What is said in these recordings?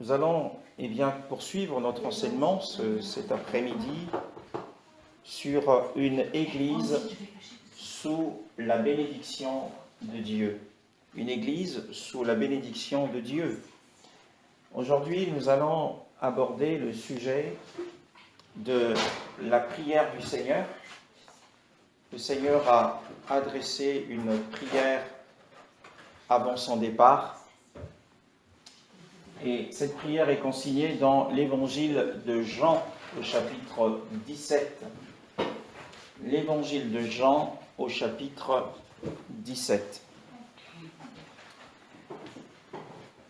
Nous allons poursuivre notre enseignement cet après-midi sur une église sous la bénédiction de Dieu. Une église sous la bénédiction de Dieu. Aujourd'hui, nous allons aborder le sujet de la prière du Seigneur. Le Seigneur a adressé une prière avant son départ. Et cette prière est consignée dans l'évangile de Jean, au chapitre 17. L'évangile de Jean, au chapitre 17.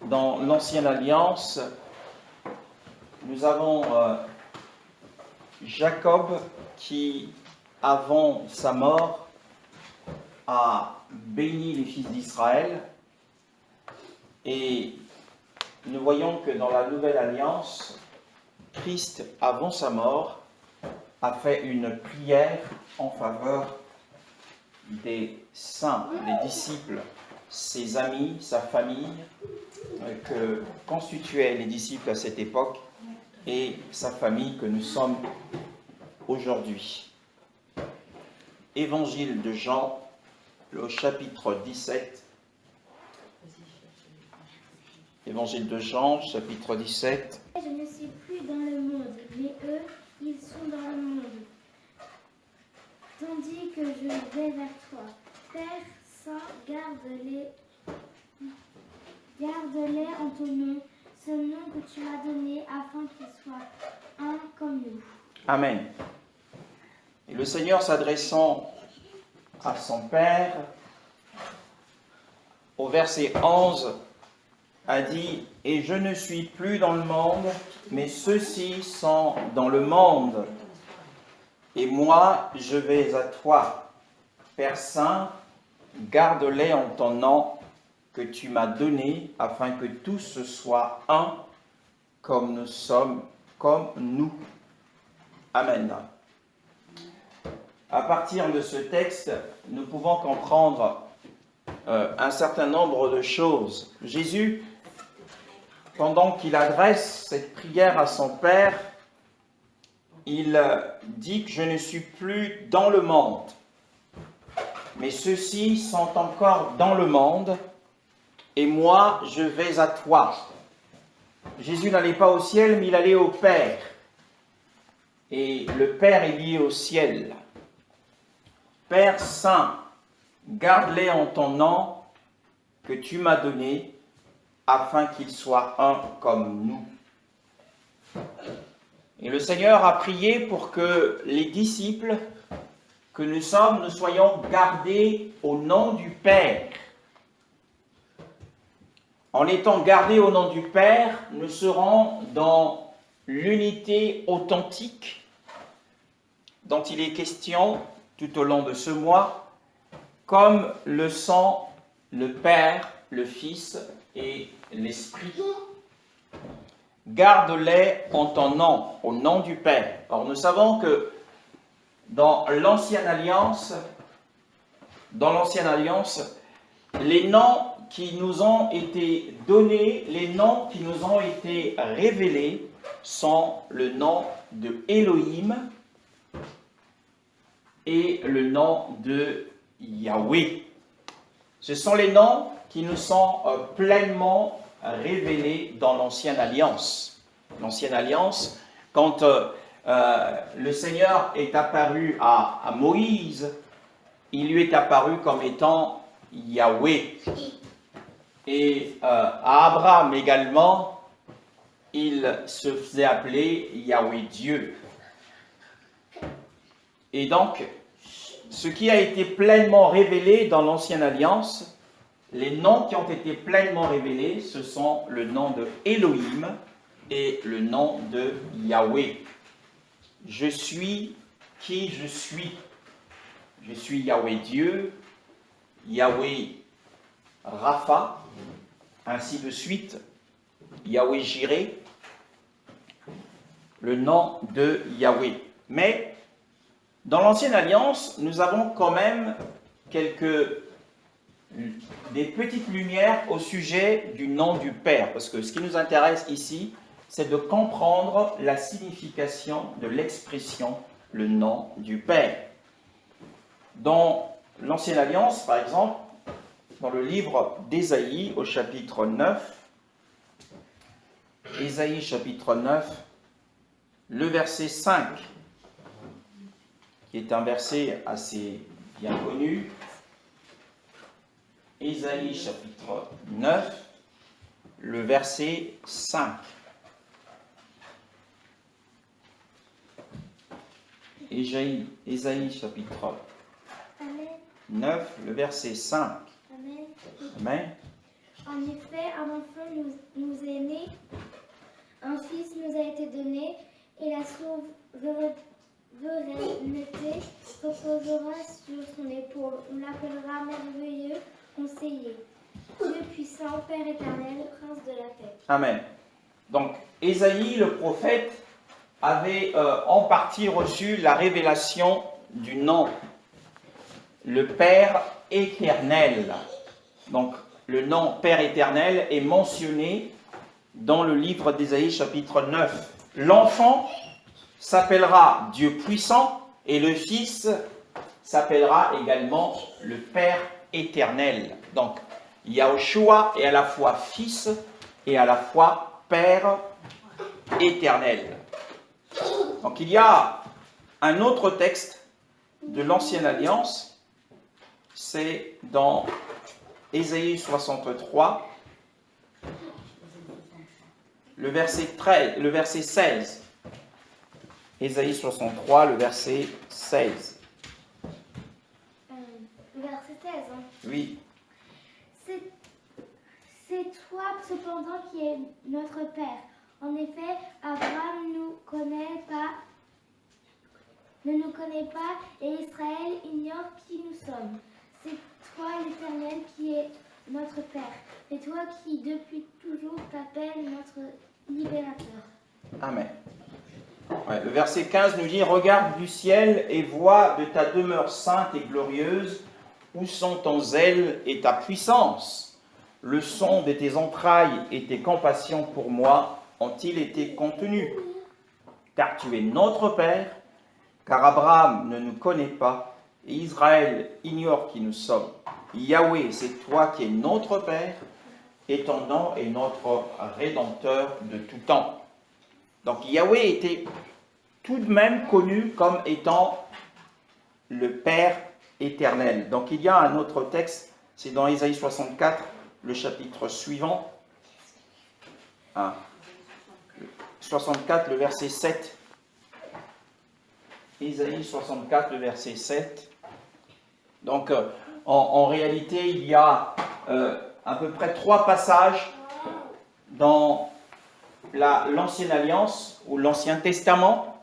Dans l'Ancienne Alliance, nous avons Jacob qui, avant sa mort, a béni les fils d'Israël. Et nous voyons que dans la Nouvelle Alliance, Christ, avant sa mort, a fait une prière en faveur des saints, des disciples, ses amis, sa famille, que constituaient les disciples à cette époque, et sa famille que nous sommes aujourd'hui. Évangile de Jean, le chapitre 17. Évangile de Jean, chapitre 17. Je ne suis plus dans le monde, mais eux, ils sont dans le monde. Tandis que je vais vers toi. Père Saint, garde-les en ton nom, ce nom que tu m'as donné, afin qu'ils soient un comme nous. Amen. Et le Seigneur, s'adressant à son Père, au verset 11, a dit « Et je ne suis plus dans le monde, mais ceux-ci sont dans le monde. Et moi, je vais à toi. Père Saint, garde-les en ton nom que tu m'as donné, afin que tous soient un, comme nous sommes, comme nous. » Amen. À partir de ce texte, nous pouvons comprendre un certain nombre de choses. Jésus, pendant qu'il adresse cette prière à son Père, il dit que je ne suis plus dans le monde, mais ceux-ci sont encore dans le monde, et moi je vais à toi. Jésus n'allait pas au ciel, mais il allait au Père, et le Père est lié au ciel. Père Saint, garde-les en ton nom que tu m'as donné, afin qu'ils soient un comme nous. Et le Seigneur a prié pour que les disciples que nous sommes, nous soyons gardés au nom du Père. En étant gardés au nom du Père, nous serons dans l'unité authentique dont il est question tout au long de ce mois, comme le sont le Père, le Fils et l'Esprit. Garde-les en ton nom, au nom du Père. Or, nous savons que dans l'Ancienne Alliance, les noms qui nous ont été donnés, les noms qui nous ont été révélés, sont le nom de Elohim et le nom de Yahweh. Ce sont les noms qui nous sont pleinement révélés dans l'Ancienne Alliance. L'Ancienne Alliance, quand le Seigneur est apparu à Moïse, il lui est apparu comme étant Yahweh. Et à Abraham également, il se faisait appeler Yahweh Dieu. Et donc, ce qui a été pleinement révélé dans l'Ancienne Alliance, les noms qui ont été pleinement révélés, ce sont le nom de Elohim et le nom de Yahweh. Je suis qui je suis. Je suis Yahweh Dieu, Yahweh Rapha, ainsi de suite, Yahweh Jireh, le nom de Yahweh. Mais dans l'Ancienne Alliance, nous avons quand même quelques des petites lumières au sujet du nom du Père. Parce que ce qui nous intéresse ici, c'est de comprendre la signification de l'expression « le nom du Père ». Dans l'Ancienne Alliance, par exemple, dans le livre d'Ésaïe au chapitre 9, Ésaïe chapitre 9, le verset 5, qui est un verset assez bien connu. Ésaïe chapitre 9, le verset 5. Ésaïe chapitre 9, le verset 5. Amen. Amen. En effet, un enfant nous est né, un fils nous a été donné, et la souveraineté reposera sur son épaule. On l'appellera merveilleux, conseiller, Dieu puissant, Père éternel, prince de la paix. Amen. Donc, Ésaïe, le prophète, avait en partie reçu la révélation du nom, le Père éternel. Donc, le nom Père éternel est mentionné dans le livre d'Ésaïe chapitre 9. L'enfant s'appellera Dieu puissant et le Fils s'appellera également le Père éternel. Donc, Yahushua est à la fois Fils et à la fois Père éternel. Donc, il y a un autre texte de l'Ancienne Alliance, c'est dans Ésaïe 63, le verset 16. Ésaïe 63, le verset 16. Verset 16. Hein. Oui. C'est toi cependant qui es notre Père. En effet, Abraham ne nous connaît pas, et Israël ignore qui nous sommes. C'est toi l'Éternel qui est notre Père, et toi qui depuis toujours t'appelles notre libérateur. Amen. Ouais, le verset 15 nous dit « Regarde du ciel et vois de ta demeure sainte et glorieuse, où sont ton zèle et ta puissance. Le son de tes entrailles et tes compassions pour moi ont-ils été contenus? Car tu es notre Père, car Abraham ne nous connaît pas, et Israël ignore qui nous sommes. Yahweh, c'est toi qui es notre Père, et ton nom est notre Rédempteur de tout temps. » Donc Yahweh était tout de même connu comme étant le Père éternel. Donc il y a un autre texte, c'est dans Ésaïe 64, le chapitre suivant. 64, le verset 7. Ésaïe 64, le verset 7. Donc, en réalité, il y a à peu près 3 passages dans l'Ancienne Alliance ou l'Ancien Testament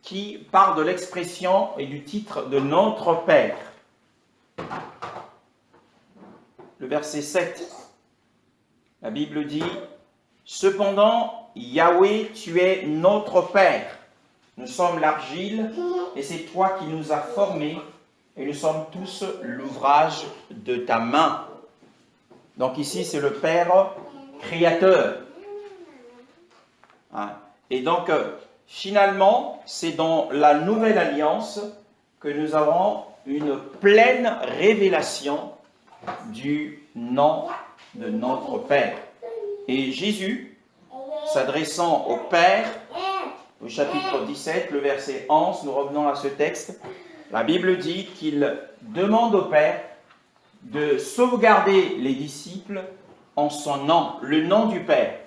qui parlent de l'expression et du titre de notre Père. Le verset 7, la Bible dit « Cependant, Yahweh, tu es notre Père. Nous sommes l'argile, et c'est toi qui nous as formés, et nous sommes tous l'ouvrage de ta main. » Donc ici, c'est le Père créateur. Et donc, finalement, c'est dans la Nouvelle Alliance que nous avons une pleine révélation du nom de notre Père. Et Jésus, s'adressant au Père, au chapitre 17, le verset 11, nous revenons à ce texte, la Bible dit qu'il demande au Père de sauvegarder les disciples en son nom, le nom du Père.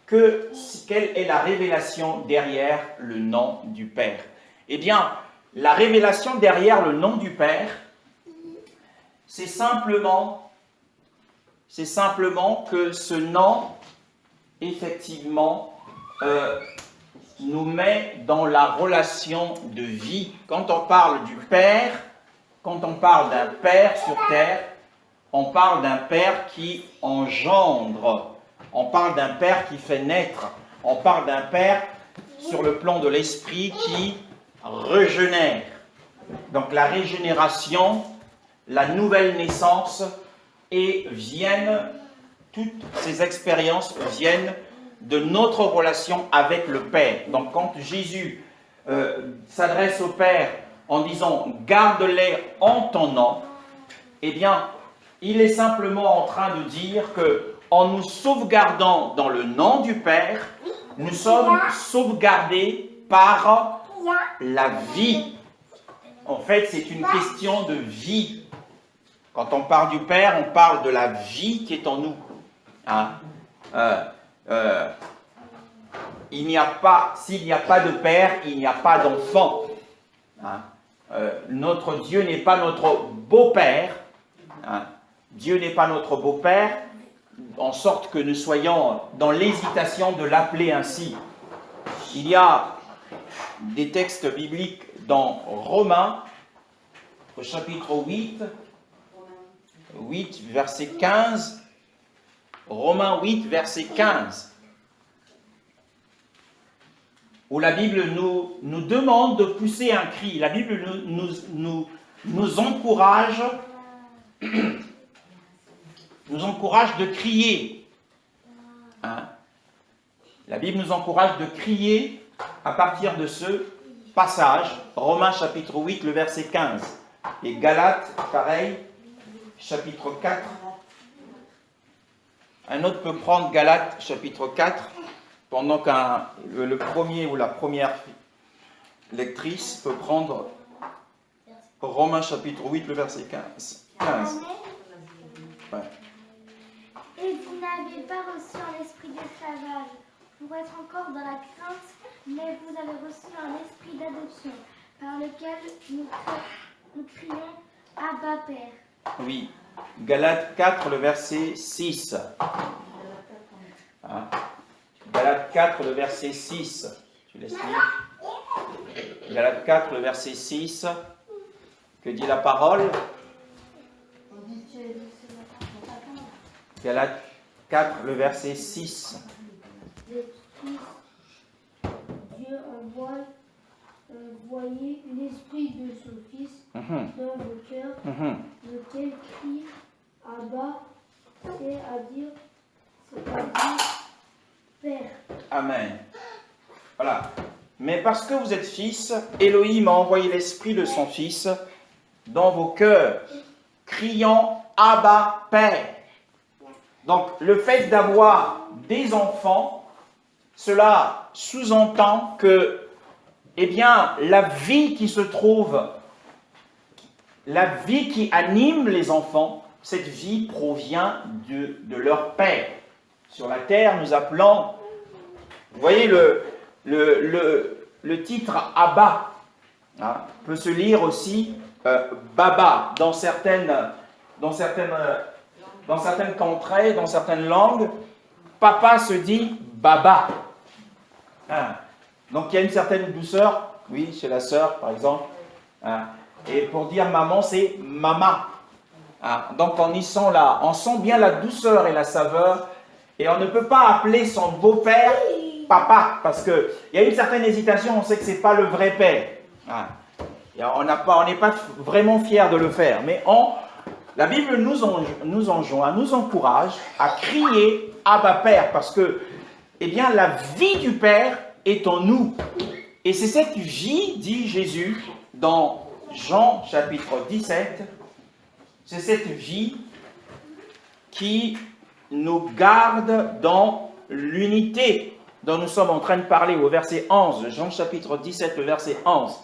Quelle est la révélation derrière le nom du Père? Eh bien, la révélation derrière le nom du Père, c'est simplement que ce nom, effectivement, nous met dans la relation de vie. Quand on parle du Père, quand on parle d'un Père sur terre, on parle d'un Père qui engendre, on parle d'un Père qui fait naître, on parle d'un Père sur le plan de l'esprit qui régénère. Donc la régénération, la nouvelle naissance, et toutes ces expériences viennent de notre relation avec le Père. Donc quand Jésus s'adresse au Père en disant « garde-les en ton nom », eh bien, il est simplement en train de dire que en nous sauvegardant dans le nom du Père, nous sommes sauvegardés par la vie. En fait, c'est une question de vie. Quand on parle du Père, on parle de la vie qui est en nous. Hein? S'il n'y a pas de Père, il n'y a pas d'enfant. Hein? Notre Dieu n'est pas notre beau-père. Hein? Dieu n'est pas notre beau-père, en sorte que nous soyons dans l'hésitation de l'appeler ainsi. Il y a des textes bibliques dans Romains, au chapitre 8, verset 15. Romains 8, verset 15. Où la Bible nous demande de pousser un cri. La Bible nous encourage de crier. Hein? La Bible nous encourage de crier à partir de ce passage, Romains chapitre 8, le verset 15. Et Galates, pareil, chapitre 4. Un autre peut prendre Galates, chapitre 4, pendant qu'un le premier ou la première lectrice peut prendre Romains chapitre 8, le verset 15. Ouais. Et vous n'avez pas reçu un esprit d'esclavage pour être encore dans la crainte, mais vous avez reçu un esprit d'adoption, par lequel nous crions Abba Père. Oui, Galates 4, le verset 6. Hein? Galates 4, le verset 6. Tu laisses lire. Galates 4, le verset 6. Que dit la parole? Galates 4, le verset 6. Dieu envoyé l'esprit de son Fils dans vos cœurs, lequel crie Abba, c'est-à-dire Père. Amen. Voilà. Mais parce que vous êtes fils, Elohim a envoyé l'esprit de son Fils dans vos cœurs, criant Abba, Père. Donc, le fait d'avoir des enfants, cela sous-entend que, eh bien, la vie qui se trouve, la vie qui anime les enfants, cette vie provient de leur Père. Sur la terre, nous appelons, vous voyez le titre Abba, hein, peut se lire aussi Baba dans certaines contrées, dans certaines langues. Papa se dit Baba. Hein. Donc il y a une certaine douceur, oui, chez la sœur par exemple. Hein. Et pour dire maman, c'est mama. Hein. Donc on sent bien la douceur et la saveur. Et on ne peut pas appeler son beau-père papa, parce qu'il y a une certaine hésitation, on sait que ce n'est pas le vrai père. Hein. Et on n'est pas vraiment fiers de le faire. Mais la Bible nous enjoint, nous encourage à crier Abba Père, parce que, eh bien, la vie du Père est en nous. Et c'est cette vie, dit Jésus, dans Jean chapitre 17, c'est cette vie qui nous garde dans l'unité dont nous sommes en train de parler au verset 11, Jean chapitre 17, le verset 11.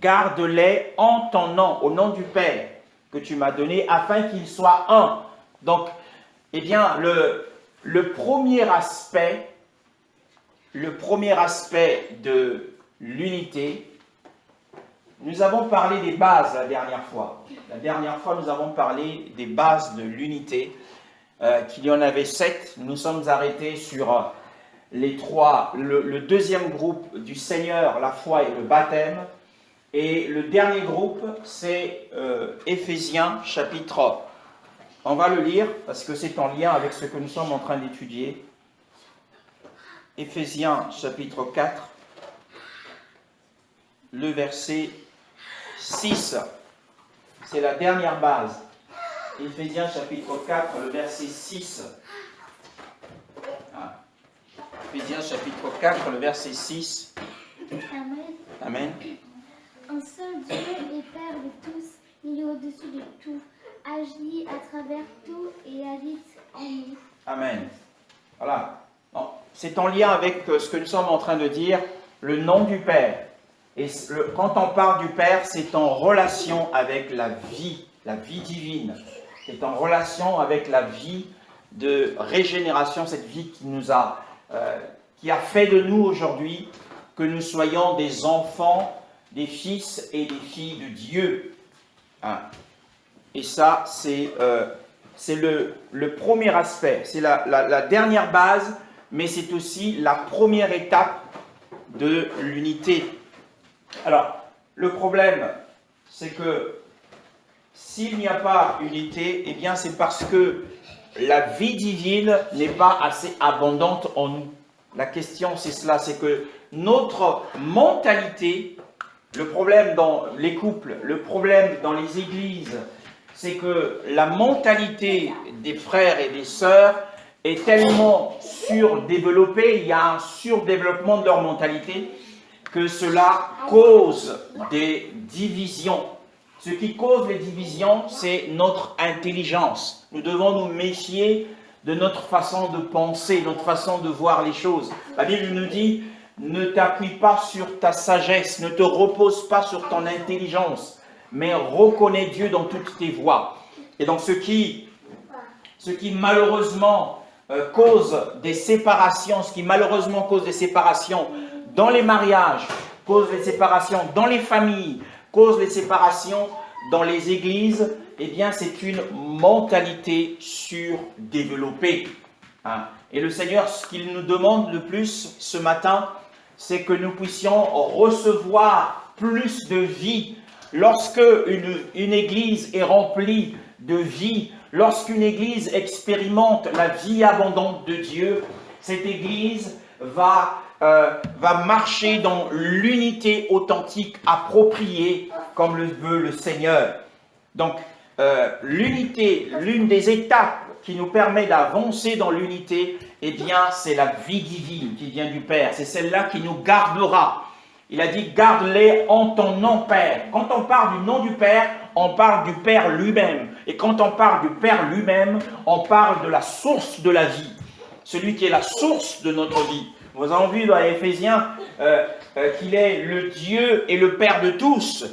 Garde-les en ton nom, au nom du Père que tu m'as donné, afin qu'ils soient un. Donc, eh bien, le premier aspect de l'unité, nous avons parlé des bases la dernière fois. La dernière fois, nous avons parlé des bases de l'unité, qu'il y en avait 7. Nous sommes arrêtés sur les 3, le deuxième groupe du Seigneur, la foi et le baptême. Et le dernier groupe, c'est Éphésiens, chapitre. On va le lire parce que c'est en lien avec ce que nous sommes en train d'étudier. Éphésiens, chapitre 4, le verset 6. C'est la dernière base. Éphésiens chapitre 4, le verset 6. Éphésiens chapitre 4, le verset 6. Amen. Amen. Un seul Dieu et Père de tous, il est au-dessus de tout, agit à travers tout et habite en nous. Amen. Voilà. C'est en lien avec ce que nous sommes en train de dire, le nom du Père. Et quand on parle du Père, c'est en relation avec la vie divine. C'est en relation avec la vie de régénération, cette vie qui a fait de nous aujourd'hui que nous soyons des enfants, des fils et des filles de Dieu. Et ça, c'est le premier aspect, c'est la dernière base, mais c'est aussi la première étape de l'unité. Alors, le problème, c'est que s'il n'y a pas unité, eh bien c'est parce que la vie divine n'est pas assez abondante en nous. La question, c'est cela, c'est que notre mentalité, le problème dans les couples, le problème dans les églises, c'est que la mentalité des frères et des sœurs est tellement surdéveloppée, il y a un surdéveloppement de leur mentalité, que cela cause des divisions. Ce qui cause les divisions, c'est notre intelligence. Nous devons nous méfier de notre façon de penser, notre façon de voir les choses. La Bible nous dit, ne t'appuie pas sur ta sagesse, ne te repose pas sur ton intelligence, mais reconnais Dieu dans toutes tes voies. Et donc ce qui malheureusement cause des séparations, dans les mariages, cause des séparations dans les familles, cause les séparations dans les églises, eh bien c'est une mentalité surdéveloppée. Et le Seigneur, ce qu'il nous demande le plus ce matin, c'est que nous puissions recevoir plus de vie. Lorsque une église est remplie de vie, lorsqu'une église expérimente la vie abondante de Dieu, cette église va marcher dans l'unité authentique appropriée comme le veut le Seigneur. Donc, l'unité, l'une des étapes qui nous permet d'avancer dans l'unité, eh bien, c'est la vie divine qui vient du Père. C'est celle-là qui nous gardera. Il a dit, garde-les en ton nom, Père. Quand on parle du nom du Père, on parle du Père lui-même. Et quand on parle du Père lui-même, on parle de la source de la vie. Celui qui est la source de notre vie. Vous avez vu dans Éphésiens qu'il est le Dieu et le Père de tous.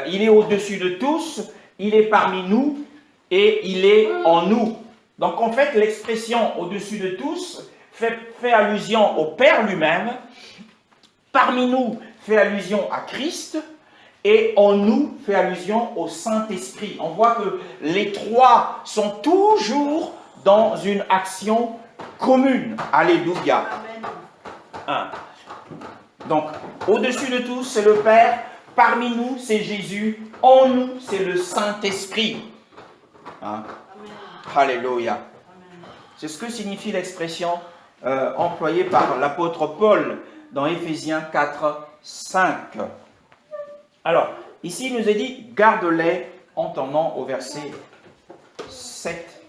Il est au-dessus de tous, il est parmi nous et il est en nous. Donc en fait, l'expression au-dessus de tous fait allusion au Père lui-même. Parmi nous fait allusion à Christ et en nous fait allusion au Saint-Esprit. On voit que les trois sont toujours dans une action commune. Alléluia. Donc, au-dessus de tous, c'est le Père. Parmi nous, c'est Jésus. En nous, c'est le Saint-Esprit. Alléluia. C'est ce que signifie l'expression employée par l'apôtre Paul dans Éphésiens 4, 5. Alors, ici, il nous est dit, garde-les en ton nom au verset 7,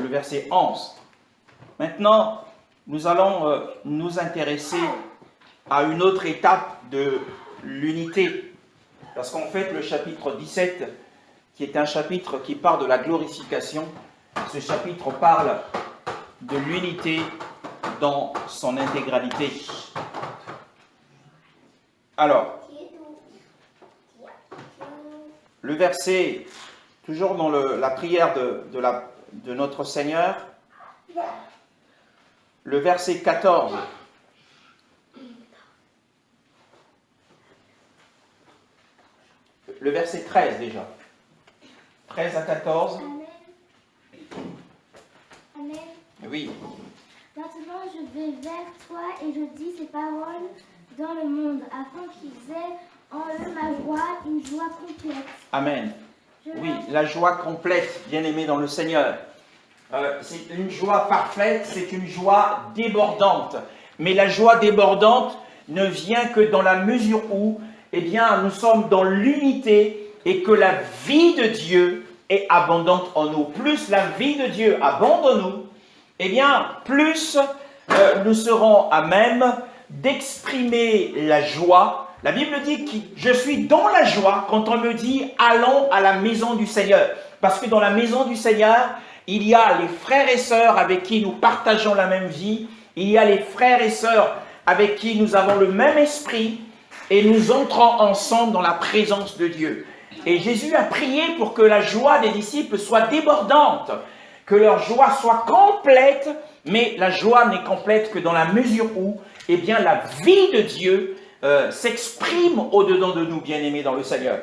le verset 11. Maintenant, nous allons nous intéresser à une autre étape de l'unité. Parce qu'en fait, le chapitre 17, qui est un chapitre qui parle de la glorification, ce chapitre parle de l'unité dans son intégralité. Alors, le verset, toujours dans la prière de notre Seigneur, le verset 14. Le verset 13 déjà. 13 à 14. Amen. Amen. Oui. Maintenant, je vais vers toi et je dis ces paroles dans le monde, afin qu'ils aient en eux ma joie, une joie complète. Amen. Oui, la joie complète, bien-aimé dans le Seigneur. C'est une joie parfaite, c'est une joie débordante. Mais la joie débordante ne vient que dans la mesure où, eh bien, nous sommes dans l'unité et que la vie de Dieu est abondante en nous, plus la vie de Dieu abonde en nous, eh bien, plus nous serons à même d'exprimer la joie. La Bible dit que je suis dans la joie quand on me dit « allons à la maison du Seigneur ». Parce que dans la maison du Seigneur, il y a les frères et sœurs avec qui nous partageons la même vie. Il y a les frères et sœurs avec qui nous avons le même esprit et nous entrons ensemble dans la présence de Dieu. Et Jésus a prié pour que la joie des disciples soit débordante, que leur joie soit complète, mais la joie n'est complète que dans la mesure où, eh bien, la vie de Dieu s'exprime au-dedans de nous, bien-aimés dans le Seigneur.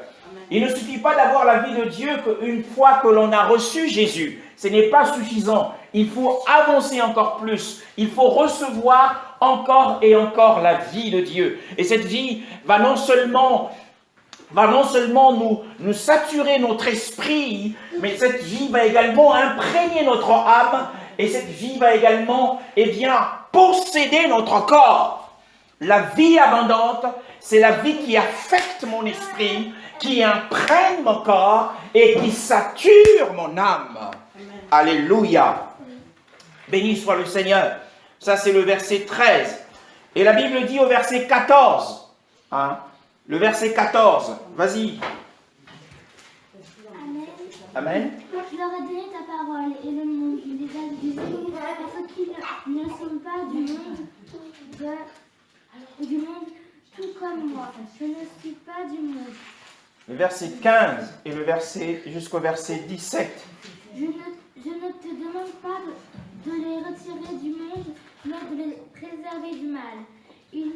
Il ne suffit pas d'avoir la vie de Dieu qu'une fois que l'on a reçu Jésus. Ce n'est pas suffisant. Il faut avancer encore plus. Il faut recevoir encore et encore la vie de Dieu. Et cette vie va non seulement nous saturer notre esprit, mais cette vie va également imprégner notre âme, et cette vie va également, eh bien, posséder notre corps. La vie abondante, c'est la vie qui affecte mon esprit, qui imprègne mon corps et qui sature mon âme. Amen. Alléluia. Béni soit le Seigneur. Ça, c'est le verset 13. Et la Bible dit au verset 14, le verset 14, vas-y. Amen. Je leur ai donné ta parole et le monde les a disés parce qu'ils ne sont pas du monde, tout comme moi. Je ne suis pas du monde. Le verset 15 et le verset jusqu'au verset 17. Je ne te demande pas de les retirer du monde, mais de les préserver du mal. Ils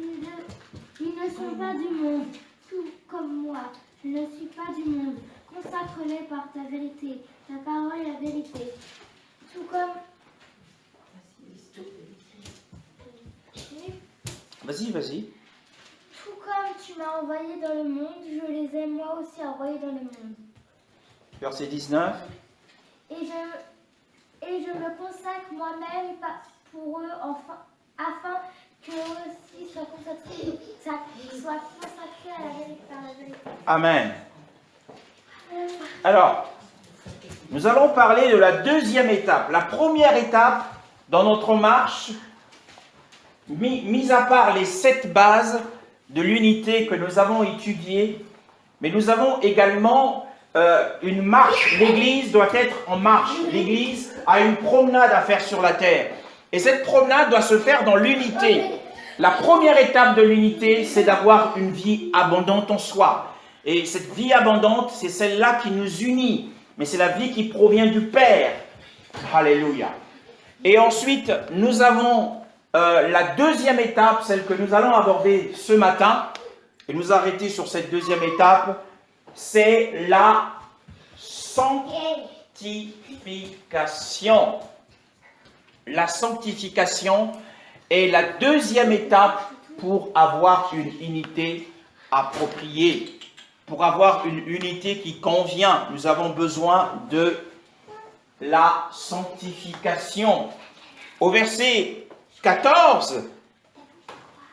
ne sont pas du monde, tout comme moi. Je ne suis pas du monde. Consacre-les par ta vérité. Ta parole est la vérité. Tout comme... Vas-y. Tout comme tu m'as envoyé dans le monde, je les ai moi aussi envoyés dans le monde. Verset 19. Et je me consacre moi-même pour eux afin qu'eux aussi soient consacrés à la vérité, par la vérité. Amen. Alors, nous allons parler de la deuxième étape. La première étape dans notre marche, mis à part les 7 bases de l'unité que nous avons étudiées, mais nous avons également une marche. L'Église doit être en marche. L'Église a une promenade à faire sur la terre. Et cette promenade doit se faire dans l'unité. La première étape de l'unité, c'est d'avoir une vie abondante en soi. Et cette vie abondante, c'est celle-là qui nous unit. Mais c'est la vie qui provient du Père. Alléluia. Et ensuite, nous avons la deuxième étape, celle que nous allons aborder ce matin. Et nous arrêter sur cette deuxième étape. C'est la sanctification. La sanctification est la deuxième étape pour avoir une unité appropriée. Pour avoir une unité qui convient, nous avons besoin de la sanctification. Au verset 14,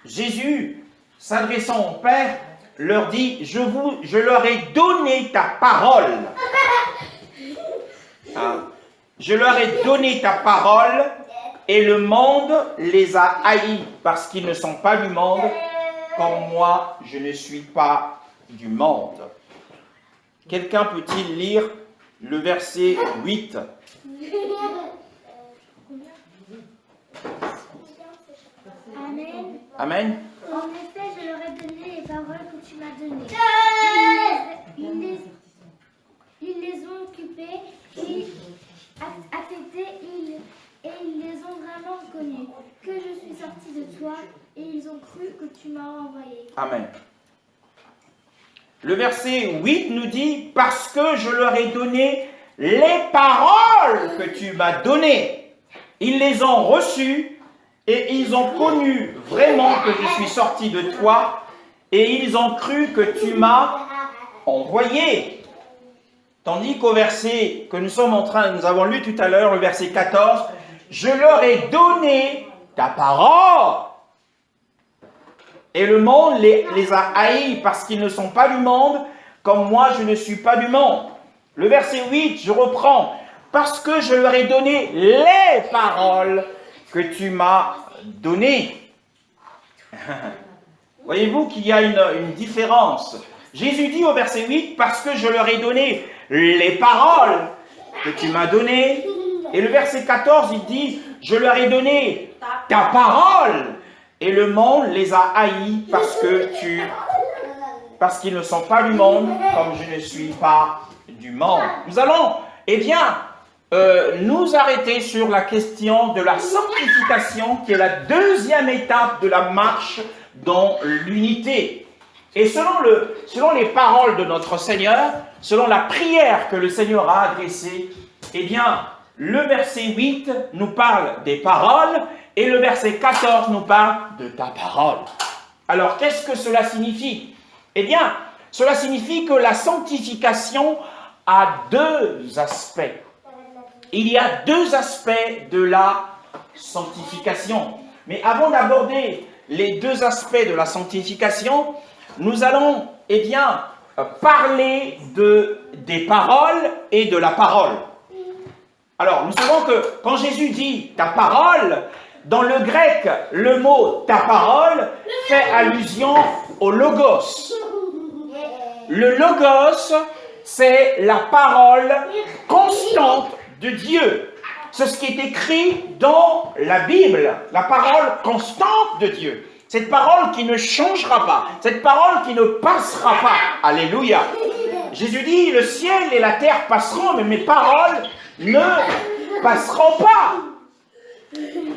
Jésus, s'adressant au Père, leur dit, je leur ai donné ta parole. Je leur ai donné ta parole et le monde les a haïs parce qu'ils ne sont pas du monde, comme moi, je ne suis pas du monde. Quelqu'un peut-il lire le verset 8? Amen. Amen. En effet, je leur ai donné les paroles que tu m'as données. Ils les ont occupées et acceptées et ils les ont vraiment reconnues. Que je suis sorti de toi et ils ont cru que tu m'as envoyé. Amen. Le verset 8 nous dit, parce que je leur ai donné les paroles que tu m'as données. Ils les ont reçues et ils ont connu vraiment que je suis sorti de toi et ils ont cru que tu m'as envoyé. Tandis qu'au verset que nous avons lu tout à l'heure, le verset 14, je leur ai donné ta parole. Et le monde les a haïs parce qu'ils ne sont pas du monde, comme moi je ne suis pas du monde. Le verset 8, je reprends. Parce que je leur ai donné les paroles que tu m'as données. Voyez-vous qu'il y a une différence. Jésus dit au verset 8, parce que je leur ai donné les paroles que tu m'as données. Et le verset 14, il dit, je leur ai donné ta parole. Et le monde les a haïs parce qu'ils ne sont pas du monde, comme je ne suis pas du monde. Nous allons, nous arrêter sur la question de la sanctification, qui est la deuxième étape de la marche dans l'unité. Et selon les paroles de notre Seigneur, selon la prière que le Seigneur a adressée, le verset 8 nous parle des paroles et le verset 14 nous parle de ta parole. Alors, qu'est-ce que cela signifie? Cela signifie que la sanctification a deux aspects. Il y a deux aspects de la sanctification. Mais avant d'aborder les deux aspects de la sanctification, nous allons, parler des paroles et de la parole. Alors, nous savons que quand Jésus dit « ta parole », dans le grec, le mot « ta parole » fait allusion au logos. Le logos, c'est la parole constante de Dieu. C'est ce qui est écrit dans la Bible, la parole constante de Dieu. Cette parole qui ne changera pas, cette parole qui ne passera pas. Alléluia. Jésus dit, le ciel et la terre passeront, mais mes paroles ne passeront pas.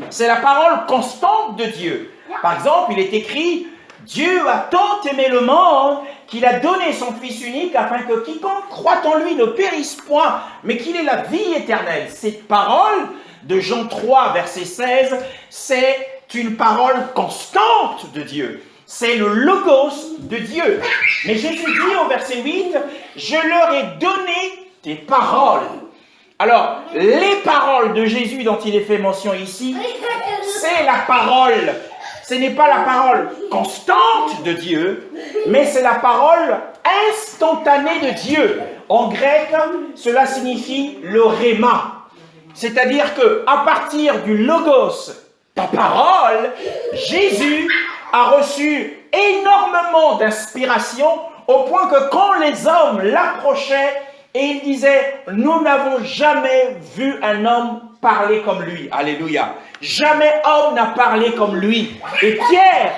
C'est la parole constante de Dieu. Par exemple, il est écrit, Dieu a tant aimé le monde qu'il a donné son Fils unique afin que quiconque croit en lui ne périsse point, mais qu'il ait la vie éternelle. Cette parole de Jean 3, verset 16, c'est une parole constante de Dieu. C'est le logos de Dieu. Mais Jésus dit au verset 8, je leur ai donné tes paroles. Alors, les paroles de Jésus dont il est fait mention ici, c'est la parole. Ce n'est pas la parole constante de Dieu, mais c'est la parole instantanée de Dieu. En grec, cela signifie le réma. C'est-à-dire qu'à partir du logos, ta parole, Jésus a reçu énormément d'inspiration au point que quand les hommes l'approchaient et ils disaient « Nous n'avons jamais vu un homme parler comme lui. » Alléluia. Jamais homme n'a parlé comme lui. Et Pierre,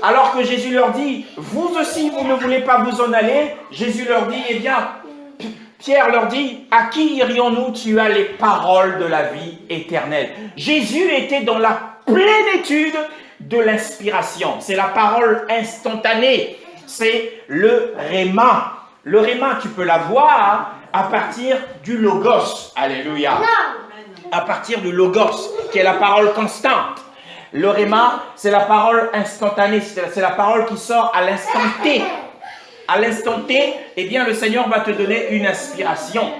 alors que Jésus leur dit « Vous aussi, vous ne voulez pas vous en aller ?» Jésus leur dit « Pierre leur dit, à qui irions-nous? Tu as les paroles de la vie éternelle. » Jésus était dans la plénitude de l'inspiration. C'est la parole instantanée. C'est le réma. Le réma, tu peux l'avoir à partir du logos. Alléluia. À partir du logos, qui est la parole constante. Le réma, c'est la parole instantanée. C'est la parole qui sort à l'instant T. À l'instant T, le Seigneur va te donner une inspiration,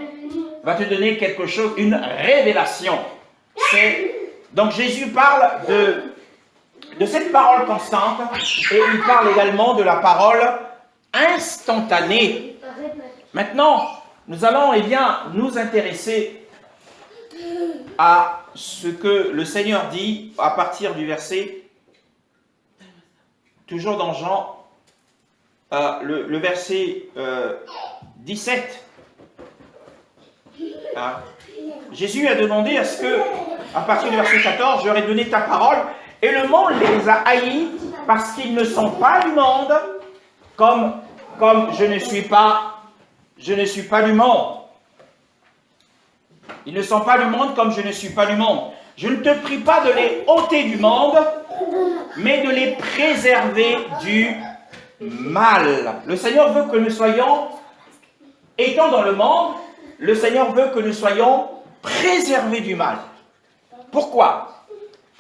va te donner quelque chose, une révélation. Donc Jésus parle de cette parole constante et il parle également de la parole instantanée. Maintenant, nous allons nous intéresser à ce que le Seigneur dit à partir du verset, toujours dans Jean, le verset 17. Jésus a demandé à ce que, à partir du verset 14, je leur ai donné ta parole, et le monde les a haïs parce qu'ils ne sont pas du monde, comme je ne suis pas du monde. Ils ne sont pas du monde comme je ne suis pas du monde. Je ne te prie pas de les ôter du monde, mais de les préserver du mal. Le Seigneur veut que nous soyons, étant dans le monde, le Seigneur veut que nous soyons préservés du mal. Pourquoi?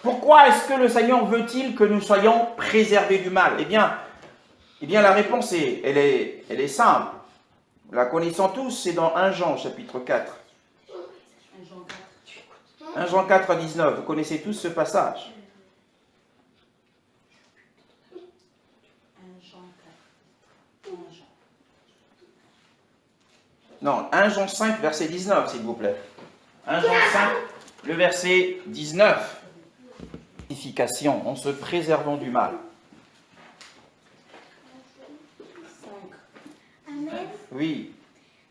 Pourquoi est-ce que le Seigneur veut-il que nous soyons préservés du mal? Eh bien la réponse elle est simple. Nous la connaissons tous, c'est dans 1 Jean, chapitre 4. 1 Jean 4, 19. Vous connaissez tous ce passage. Non, 1 Jean 5, verset 19, s'il vous plaît. 1 Jean 5, le verset 19. En se préservant du mal. Amen. Oui.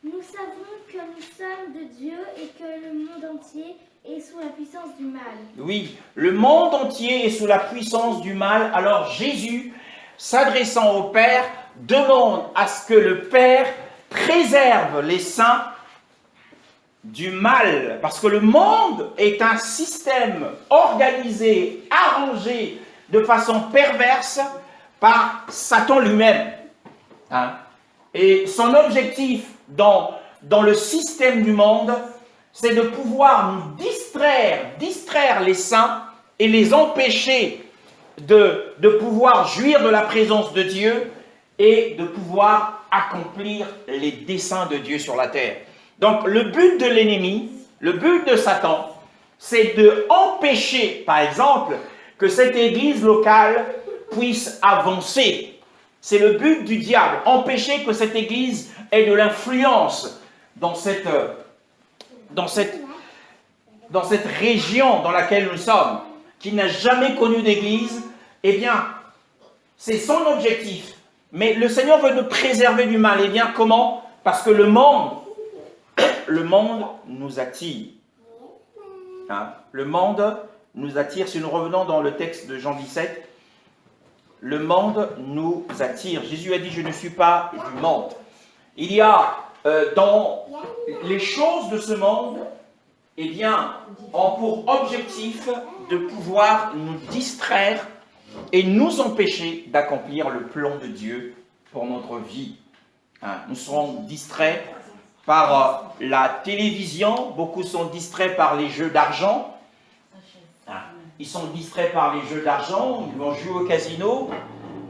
Nous savons que nous sommes de Dieu et que le monde entier est sous la puissance du mal. Oui, le monde entier est sous la puissance du mal. Alors Jésus, s'adressant au Père, demande à ce que le Père préserve les saints du mal. Parce que le monde est un système organisé, arrangé de façon perverse par Satan lui-même. Hein? Et son objectif dans le système du monde, c'est de pouvoir nous distraire les saints et les empêcher de pouvoir jouir de la présence de Dieu et de pouvoir accomplir les desseins de Dieu sur la terre. Donc le but de l'ennemi, le but de Satan, c'est de empêcher, par exemple, que cette église locale puisse avancer. C'est le but du diable, empêcher que cette église ait de l'influence dans cette région dans laquelle nous sommes, qui n'a jamais connu d'église. Eh bien, c'est son objectif. Mais le Seigneur veut nous préserver du mal. Eh bien, comment? Parce que le monde nous attire. Hein? Le monde nous attire. Si nous revenons dans le texte de Jean 17, le monde nous attire. Jésus a dit, je ne suis pas du monde. Il y a dans les choses de ce monde, eh bien, ont pour objectif de pouvoir nous distraire et nous empêcher d'accomplir le plan de Dieu pour notre vie. Hein? Nous serons distraits par la télévision, beaucoup sont distraits par les jeux d'argent. Hein? Ils sont distraits par les jeux d'argent, ils vont jouer au casino,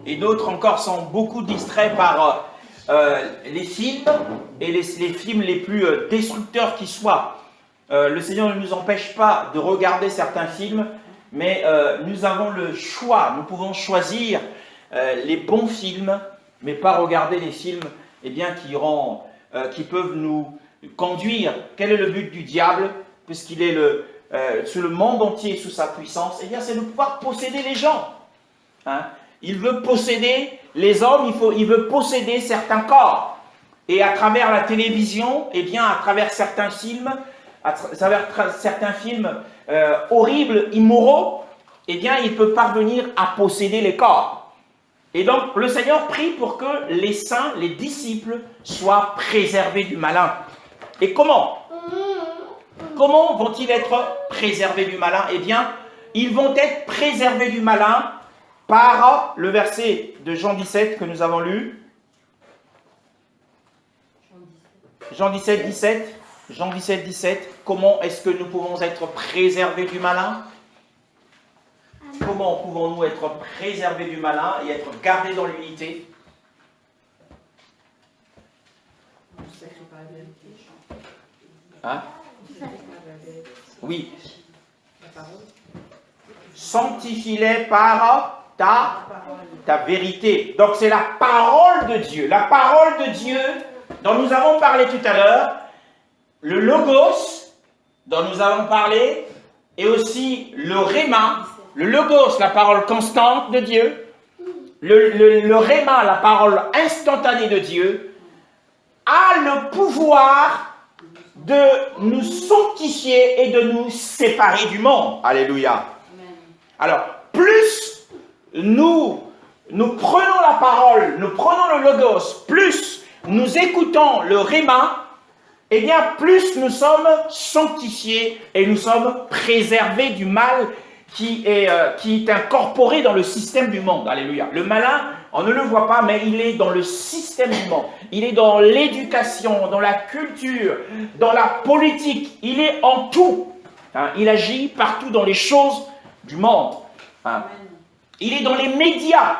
et d'autres encore sont beaucoup distraits par les films, et les films les plus destructeurs qui soient. Le Seigneur ne nous empêche pas de regarder certains films, mais nous avons le choix, nous pouvons choisir les bons films, mais pas regarder les films eh bien, qui peuvent nous conduire. Quel est le but du diable, puisqu'il est sous le monde entier, sous sa puissance? Eh bien, c'est de pouvoir posséder les gens. Hein? Il veut posséder les hommes, il veut posséder certains corps. Et à travers la télévision, eh bien, à travers certains films, horribles, immoraux, eh bien, il peut parvenir à posséder les corps. Et donc, le Seigneur prie pour que les saints, les disciples, soient préservés du malin. Et comment? Comment vont-ils être préservés du malin? Eh bien, ils vont être préservés du malin par le verset de Jean 17 que nous avons lu. Jean 17, 17. Jean 17, 17. Comment est-ce que nous pouvons être préservés du malin? Comment pouvons-nous être préservés du malin et être gardés dans l'unité? Hein? Oui. Sanctifie-les par ta vérité. Donc c'est la parole de Dieu. La parole de Dieu dont nous avons parlé tout à l'heure, le logos dont nous avons parlé, et aussi le réma. Le logos, la parole constante de Dieu, le réma, la parole instantanée de Dieu, a le pouvoir de nous sanctifier et de nous séparer du monde. Alléluia. Alors, plus nous prenons la parole, nous prenons le logos, plus nous écoutons le réma, eh bien, plus nous sommes sanctifiés et nous sommes préservés du mal qui est incorporé dans le système du monde. Alléluia. Le malin, on ne le voit pas, mais il est dans le système du monde. Il est dans l'éducation, dans la culture, dans la politique. Il est en tout. Hein? Il agit partout dans les choses du monde. Hein? Il est dans les médias.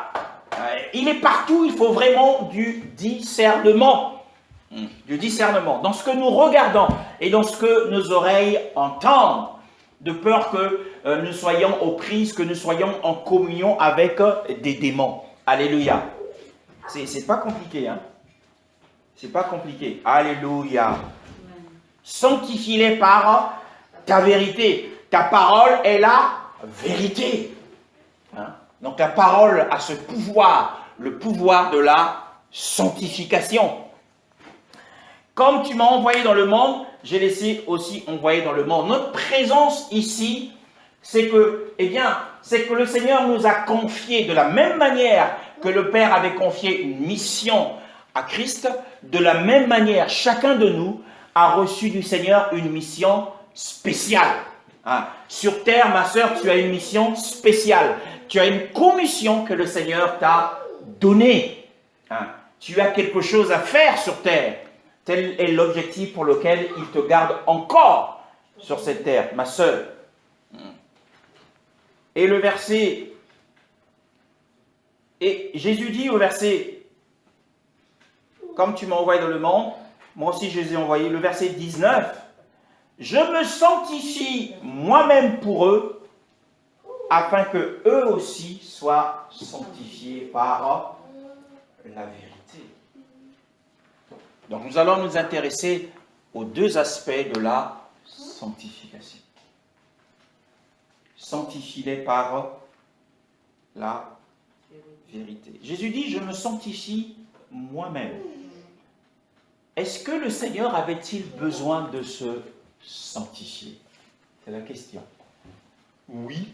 Il est partout. Il faut vraiment du discernement. Du discernement. Dans ce que nous regardons et dans ce que nos oreilles entendent. De peur que nous soyons aux prises, que nous soyons en communion avec des démons. Alléluia. C'est pas compliqué, hein? C'est pas compliqué. Alléluia. Sanctifie-les par ta vérité. Ta parole est la vérité. Hein? Donc la parole a ce pouvoir, le pouvoir de la sanctification. Comme tu m'as envoyé dans le monde, j'ai laissé aussi envoyer dans le monde. Notre présence ici, c'est que le Seigneur nous a confié de la même manière que le Père avait confié une mission à Christ, de la même manière, chacun de nous a reçu du Seigneur une mission spéciale. Hein? Sur terre, ma sœur, tu as une mission spéciale. Tu as une commission que le Seigneur t'a donnée. Hein? Tu as quelque chose à faire sur terre. Tel est l'objectif pour lequel il te garde encore sur cette terre, ma sœur. Et le verset, et Jésus dit au verset, comme tu m'as envoyé dans le monde, moi aussi je les ai envoyés, le verset 19, je me sanctifie moi-même pour eux, afin que eux aussi soient sanctifiés par la vérité. Donc nous allons nous intéresser aux deux aspects de la sanctification. Sanctifie-les par la vérité. Jésus dit, je me sanctifie moi-même. Est-ce que le Seigneur avait-il besoin de se sanctifier? C'est la question. Oui,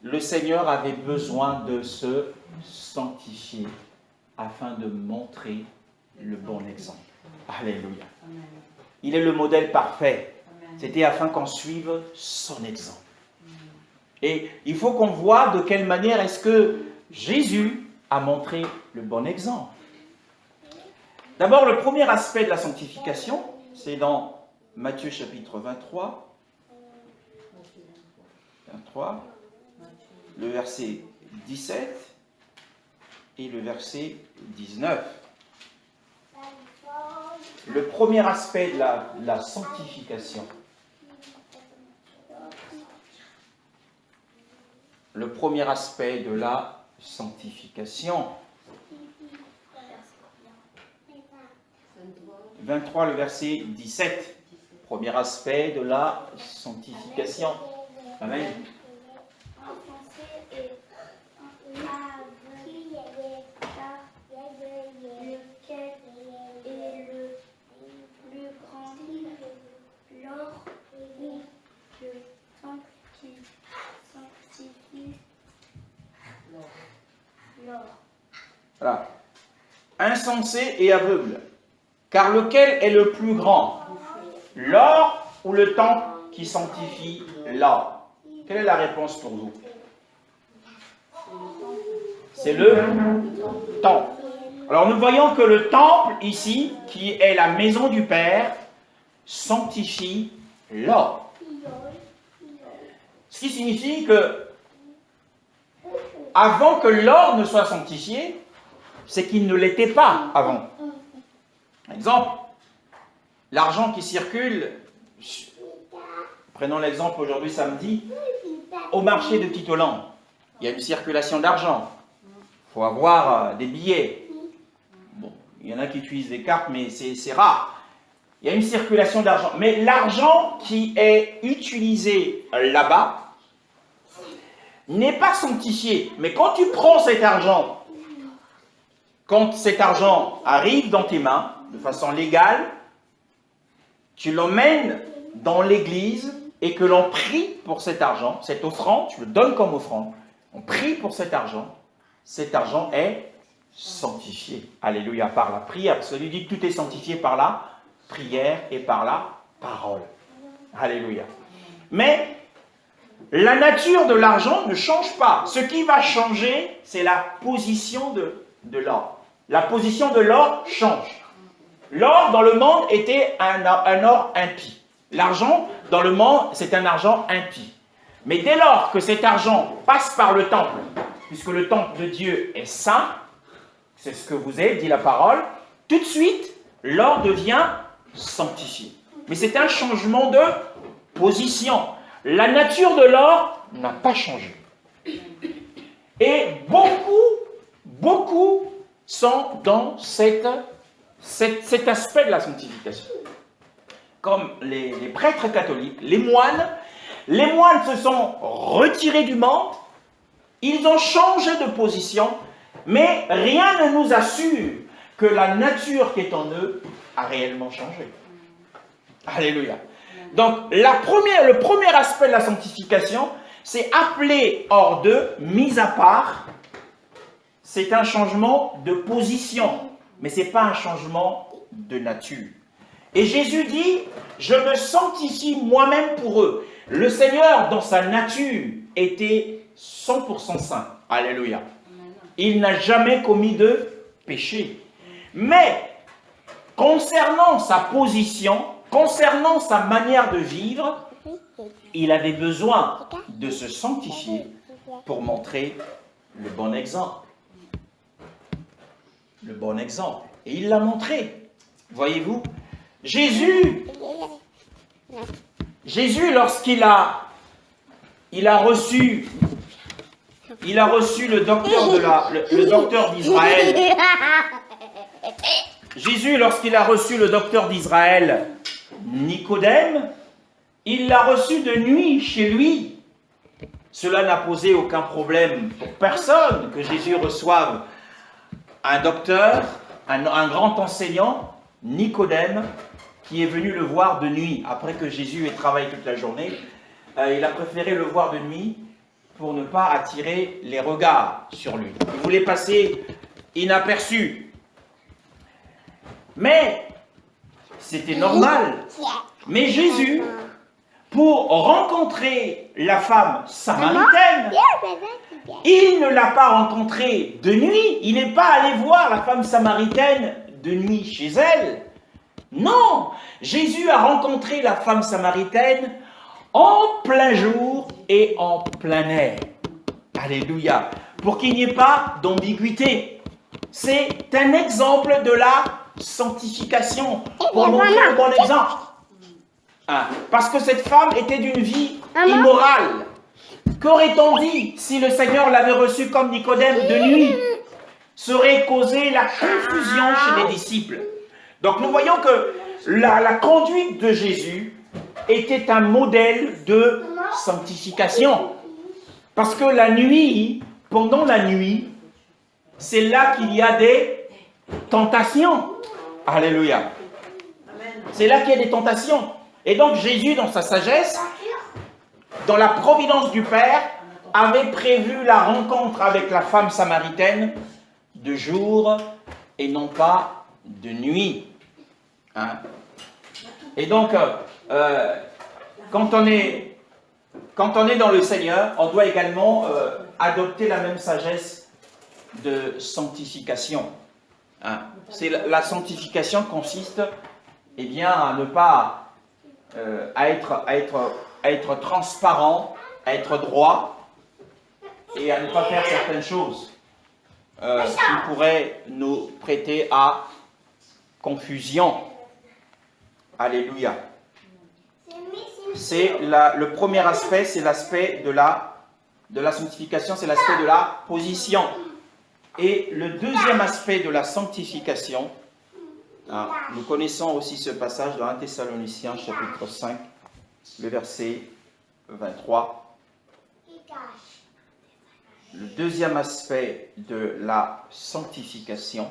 le Seigneur avait besoin de se sanctifier afin de montrer le bon exemple. Alléluia. Il est le modèle parfait. C'était afin qu'on suive son exemple. Et il faut qu'on voit de quelle manière est-ce que Jésus a montré le bon exemple. D'abord, le premier aspect de la sanctification, c'est dans Matthieu chapitre 23, le verset 17 et le verset 19. Le premier aspect de la sanctification. Le premier aspect de la sanctification. 23, le verset 17. Premier aspect de la sanctification. Amen. Voilà. Insensé et aveugle. Car lequel est le plus grand? L'or ou le temple qui sanctifie l'or? Quelle est la réponse pour vous? C'est le temple. Alors nous voyons que le temple ici, qui est la maison du Père, sanctifie l'or. Ce qui signifie que avant que l'or ne soit sanctifié, c'est qu'il ne l'était pas avant. Par exemple, l'argent qui circule, prenons l'exemple aujourd'hui samedi, au marché de Titolan, il y a une circulation d'argent. Il faut avoir des billets. Bon, il y en a qui utilisent des cartes, mais c'est rare. Il y a une circulation d'argent. Mais l'argent qui est utilisé là-bas n'est pas sanctifié. Mais quand tu prends cet argent, quand cet argent arrive dans tes mains, de façon légale, tu l'emmènes dans l'église et que l'on prie pour cet argent, cette offrande, tu le donnes comme offrande, on prie pour cet argent est sanctifié. Alléluia, par la prière, parce que lui dit que tout est sanctifié par la prière et par la parole. Alléluia. Mais la nature de l'argent ne change pas. Ce qui va changer, c'est la position de l'or. La position de l'or change. L'or dans le monde était un or impie. L'argent dans le monde, c'est un argent impie. Mais dès lors que cet argent passe par le temple, puisque le temple de Dieu est saint, c'est ce que vous êtes, dit la parole, tout de suite, l'or devient sanctifié. Mais c'est un changement de position. La nature de l'or n'a pas changé. Et beaucoup sont dans cette cet aspect de la sanctification. Comme les prêtres catholiques, les moines se sont retirés du monde, ils ont changé de position, mais rien ne nous assure que la nature qui est en eux a réellement changé. Alléluia. Donc, le premier aspect de la sanctification, c'est appelé hors d'eux, mis à part. C'est un changement de position, mais ce n'est pas un changement de nature. Et Jésus dit, je me sanctifie moi-même pour eux. Le Seigneur, dans sa nature, était 100% saint. Alléluia. Il n'a jamais commis de péché. Mais, concernant sa position, concernant sa manière de vivre, il avait besoin de se sanctifier pour montrer le bon exemple. Le bon exemple. Et il l'a montré. Voyez-vous, Jésus, lorsqu'il a reçu le docteur d'Israël, Jésus, lorsqu'il a reçu le docteur d'Israël, Nicodème, il l'a reçu de nuit chez lui. Cela n'a posé aucun problème pour personne que Jésus reçoive un docteur, un grand enseignant, Nicodème, qui est venu le voir de nuit. Après que Jésus ait travaillé toute la journée, il a préféré le voir de nuit pour ne pas attirer les regards sur lui. Il voulait passer inaperçu. Mais c'était normal. Mais Jésus, pour rencontrer la femme samaritaine, il ne l'a pas rencontrée de nuit. Il n'est pas allé voir la femme samaritaine de nuit chez elle. Non, Jésus a rencontré la femme samaritaine en plein jour et en plein air. Alléluia. Pour qu'il n'y ait pas d'ambiguïté. C'est un exemple de la sanctification. Pour montrer le bon exemple. Parce que cette femme était d'une vie immorale. Qu'aurait-on dit si le Seigneur l'avait reçue comme Nicodème de nuit? Serait causé la confusion chez les disciples. Donc nous voyons que la conduite de Jésus était un modèle de sanctification. Parce que la nuit, pendant la nuit, c'est là qu'il y a des tentations. Alléluia. C'est là qu'il y a des tentations. Et donc Jésus, dans sa sagesse, dans la providence du Père, avait prévu la rencontre avec la femme samaritaine de jour et non pas de nuit. Et donc, quand on est dans le Seigneur, on doit également adopter la même sagesse de sanctification. La sanctification consiste à ne pas à être transparent, à être droit et à ne pas faire certaines choses qui pourraient nous prêter à confusion. Alléluia. C'est le premier aspect, c'est l'aspect de la sanctification, c'est l'aspect de la position. Et le deuxième aspect de la sanctification, nous connaissons aussi ce passage dans 1 Thessaloniciens chapitre 5, le verset 23. Le deuxième aspect de la sanctification,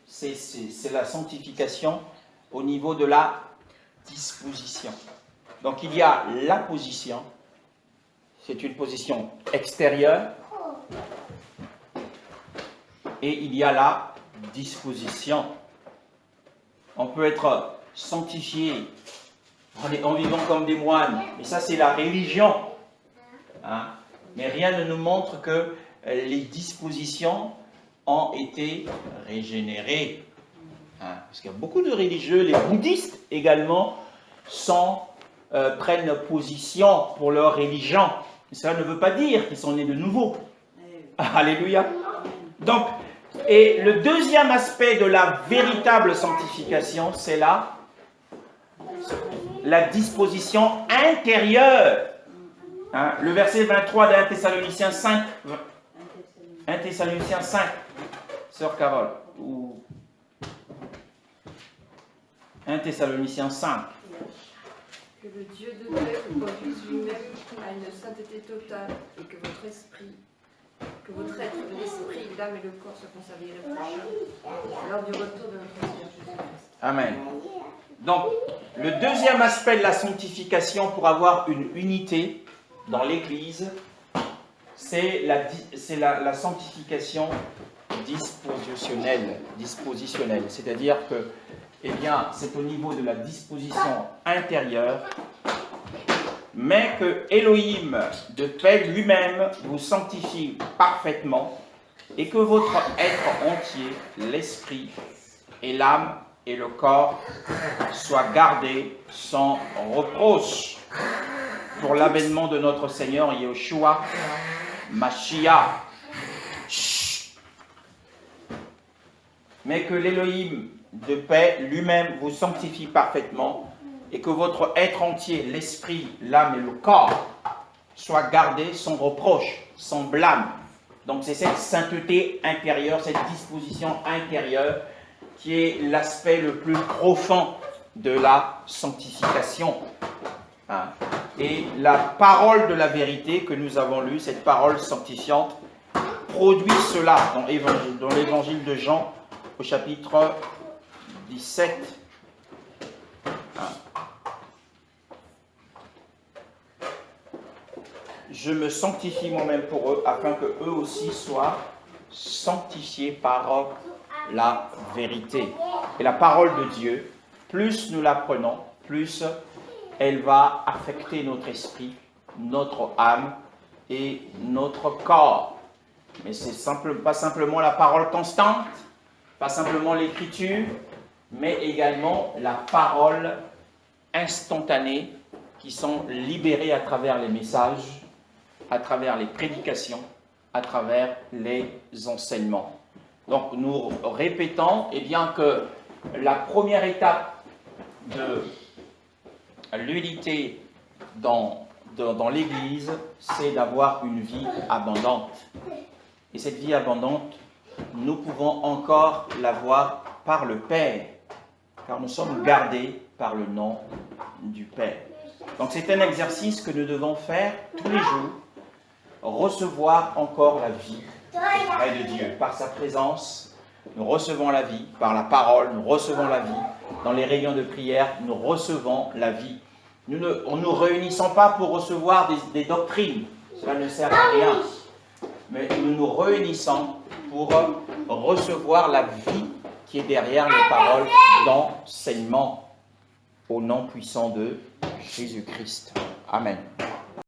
c'est la sanctification au niveau de la disposition. Donc il y a la position, c'est une position extérieure, et il y a la disposition. On peut être sanctifié en vivant comme des moines, et ça c'est la religion. Mais rien ne nous montre que les dispositions ont été régénérées. Parce qu'il y a beaucoup de religieux, les bouddhistes également, prennent position pour leur religion. Mais cela ne veut pas dire qu'ils sont nés de nouveau. Alléluia. Donc, et le deuxième aspect de la véritable sanctification, c'est la disposition intérieure. Le verset 23 de 1 Thessaloniciens 5. 1 Thessaloniciens 5. Sœur Carole, ou 1 Thessaloniciens 5. Que le Dieu de paix vous conduise lui-même à une sainteté totale et que votre esprit, que votre être, l'esprit, l'âme et le corps soient conservés irréprochables lors du retour de notre Seigneur Jésus-Christ. Amen. Donc, le deuxième aspect de la sanctification pour avoir une unité dans l'Église, c'est la sanctification dispositionnelle. C'est-à-dire que, eh bien, c'est au niveau de la disposition intérieure, mais que Elohim de paix lui-même vous sanctifie parfaitement et que votre être entier, l'esprit et l'âme et le corps soient gardés sans reproche pour l'avènement de notre Seigneur Yeshua Mashiach. Mais que l'Elohim de paix lui-même vous sanctifie parfaitement et que votre être entier, l'esprit, l'âme et le corps soient gardés sans reproche, sans blâme. Donc c'est cette sainteté intérieure, cette disposition intérieure qui est l'aspect le plus profond de la sanctification. Et la parole de la vérité que nous avons lue, cette parole sanctifiante, produit cela dans l'évangile de Jean au chapitre 17. Je me sanctifie moi-même pour eux, afin que eux aussi soient sanctifiés par la vérité. Et la parole de Dieu, plus nous l'apprenons, plus elle va affecter notre esprit, notre âme et notre corps. Mais c'est pas simplement la parole constante, pas simplement l'écriture, mais également la parole instantanée qui sont libérées à travers les messages, à travers les prédications, à travers les enseignements. Donc nous répétons bien que la première étape de l'unité dans l'Église, c'est d'avoir une vie abondante. Et cette vie abondante, nous pouvons encore l'avoir par le Père, car nous sommes gardés par le nom du Père. Donc c'est un exercice que nous devons faire tous les jours, recevoir encore la vie auprès de Dieu. Par sa présence, nous recevons la vie. Par la parole, nous recevons la vie. Dans les réunions de prière, nous recevons la vie. Nous ne nous réunissons pas pour recevoir des doctrines. Cela ne sert à rien. Mais nous nous réunissons pour recevoir la vie qui est derrière les paroles d'enseignement au nom puissant de Jésus-Christ. Amen.